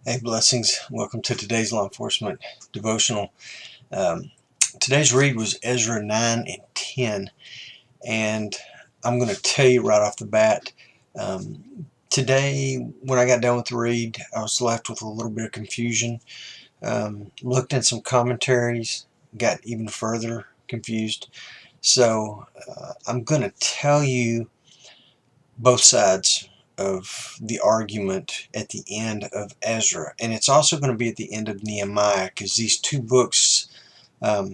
Hey, blessings. Welcome to today's law enforcement devotional. Today's read was Ezra 9 and 10. And I'm going to tell you right off the bat, today when I got done with the read, I was left with a little bit of confusion. Looked at some commentaries, got even further confused. So I'm going to tell you both sides of the argument at the end of Ezra, and it's also going to be at the end of Nehemiah, because these two books are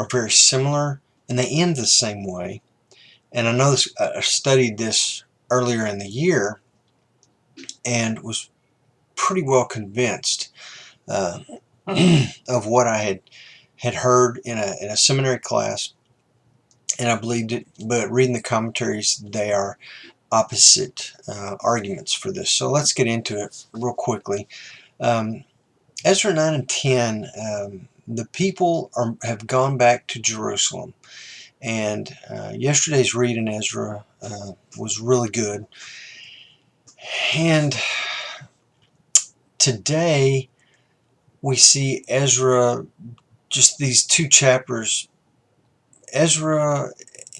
very similar and they end the same way. And I know this, I studied this earlier in the year and was pretty well convinced uh, of what I had heard in a seminary class, and I believed it. But reading the commentaries, they are opposite arguments for this. So let's get into it real quickly. Ezra 9 and 10, the people have gone back to Jerusalem. And yesterday's read in Ezra was really good. And today we see Ezra, just these two chapters. Ezra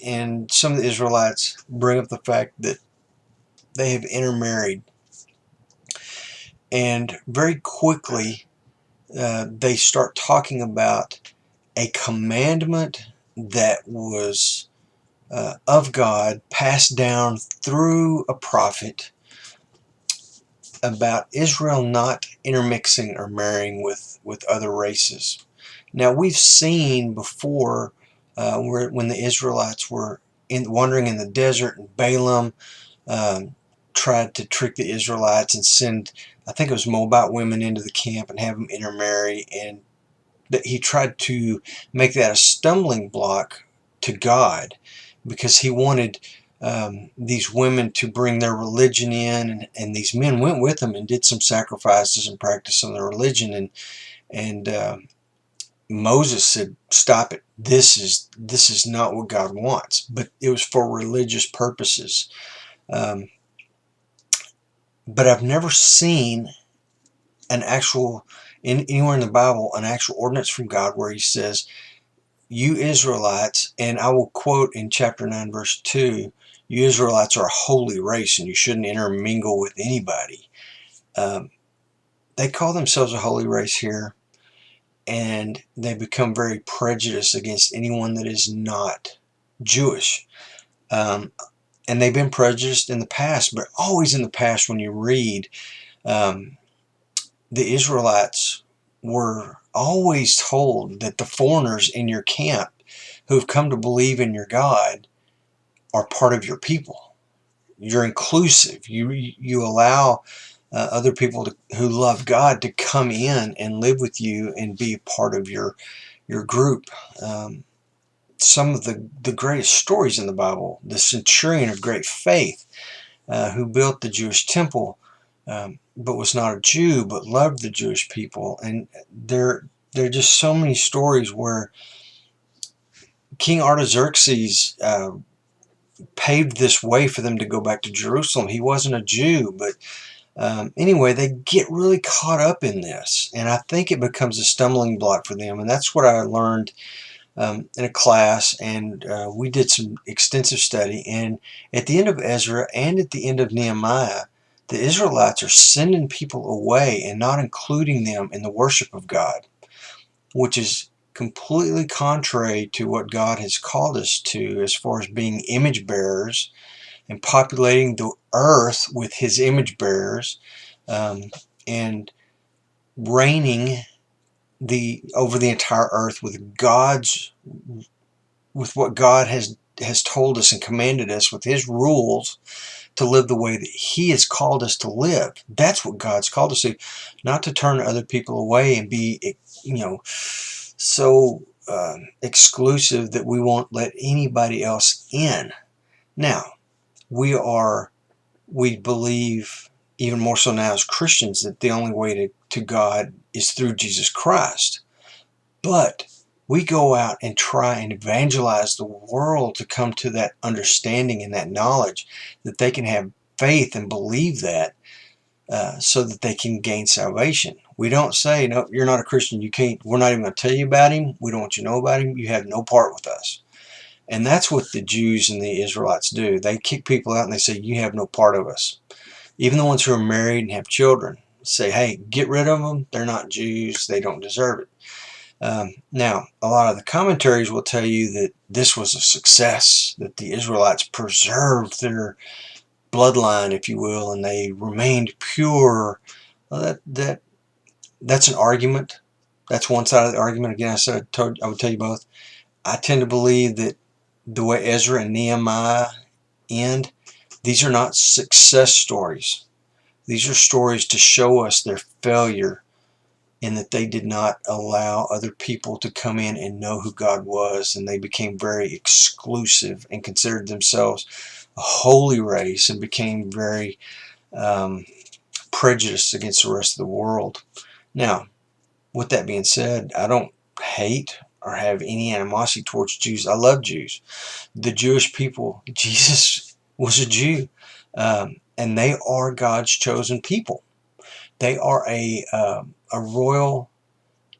and some of the Israelites bring up the fact that they have intermarried. And very quickly they start talking about a commandment that was of God, passed down through a prophet, about Israel not intermixing or marrying with other races. Now, we've seen before when the Israelites were wandering in the desert, and Balaam tried to trick the Israelites and send, I think it was Moabite women, into the camp and have them intermarry, and that he tried to make that a stumbling block to God, because he wanted these women to bring their religion in, and these men went with them and did some sacrifices and practiced some of their religion, and Moses said, "Stop it! This is not what God wants." But it was for religious purposes. Um, but I've never seen an actual anywhere in the Bible an actual ordinance from God where He says, "You Israelites," and I will quote in chapter 9 verse 2, "You Israelites are a holy race and you shouldn't intermingle with anybody." Um, they call themselves a holy race here, and they become very prejudiced against anyone that is not Jewish. Um, and they've been prejudiced in the past, but always in the past when you read, um, the Israelites were always told that the foreigners in your camp who've come to believe in your God are part of your people. You're inclusive. You allow other people who love God to come in and live with you and be a part of your group. Some of the greatest stories in the Bible, the centurion of great faith who built the Jewish temple, but was not a Jew, but loved the Jewish people. And there are just so many stories where King Artaxerxes paved this way for them to go back to Jerusalem. He wasn't a Jew, but anyway, they get really caught up in this, and I think it becomes a stumbling block for them. And that's what I learned in a class, and we did some extensive study. And at the end of Ezra and at the end of Nehemiah, the Israelites are sending people away and not including them in the worship of God, which is completely contrary to what God has called us to as far as being image bearers and populating the earth with His image bearers, and reigning over the entire earth with what God has told us and commanded us, with His rules, to live the way that He has called us to live. That's what God's called us to, not to turn other people away and be, so exclusive that we won't let anybody else in. Now, we believe, even more so now as Christians, that the only way to God is through Jesus Christ. But we go out and try and evangelize the world to come to that understanding and that knowledge, that they can have faith and believe that so that they can gain salvation. We don't say, no, you're not a Christian. You can't. We're not even going to tell you about him. We don't want you to know about him. You have no part with us. And that's what the Jews and the Israelites do. They kick people out and they say, you have no part of us. Even the ones who are married and have children say, hey, get rid of them. They're not Jews. They don't deserve it. Now, a lot of the commentaries will tell you that this was a success, that the Israelites preserved their bloodline, if you will, and they remained pure. Well, that's an argument. That's one side of the argument. Again, I would tell you both. I tend to believe that the way Ezra and Nehemiah end, these are not success stories. These are stories to show us their failure in that they did not allow other people to come in and know who God was, and they became very exclusive and considered themselves a holy race and became very prejudiced against the rest of the world. Now, with that being said, I don't hate or have any animosity towards Jews. I love Jews. The Jewish people, Jesus was a Jew, and they are God's chosen people. They are a royal,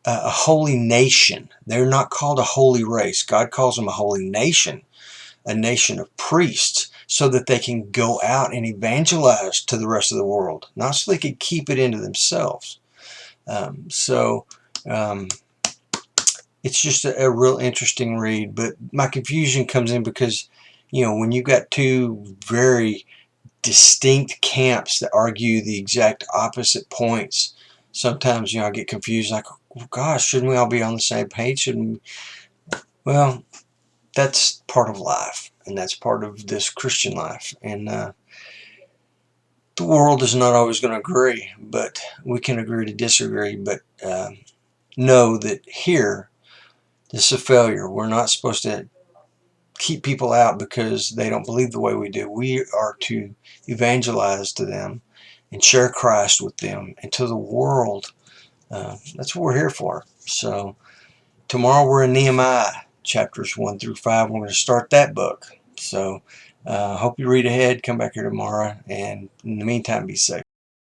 a holy nation. They're not called a holy race. God calls them a holy nation, a nation of priests, so that they can go out and evangelize to the rest of the world, not so they can keep it into themselves. So it's just a real interesting read. But my confusion comes in because, when you've got two very distinct camps that argue the exact opposite points, sometimes, I get confused, like, oh, gosh, shouldn't we all be on the same page? Shouldn't we? Well, that's part of life, and that's part of this Christian life. And the world is not always going to agree, but we can agree to disagree. But know that here, this is a failure. We're not supposed to keep people out because they don't believe the way we do. We are to evangelize to them and share Christ with them and to the world. That's what we're here for. So tomorrow we're in Nehemiah chapters 1 through 5. We're going to start that book. So hope you read ahead. Come back here tomorrow. And in the meantime, be safe.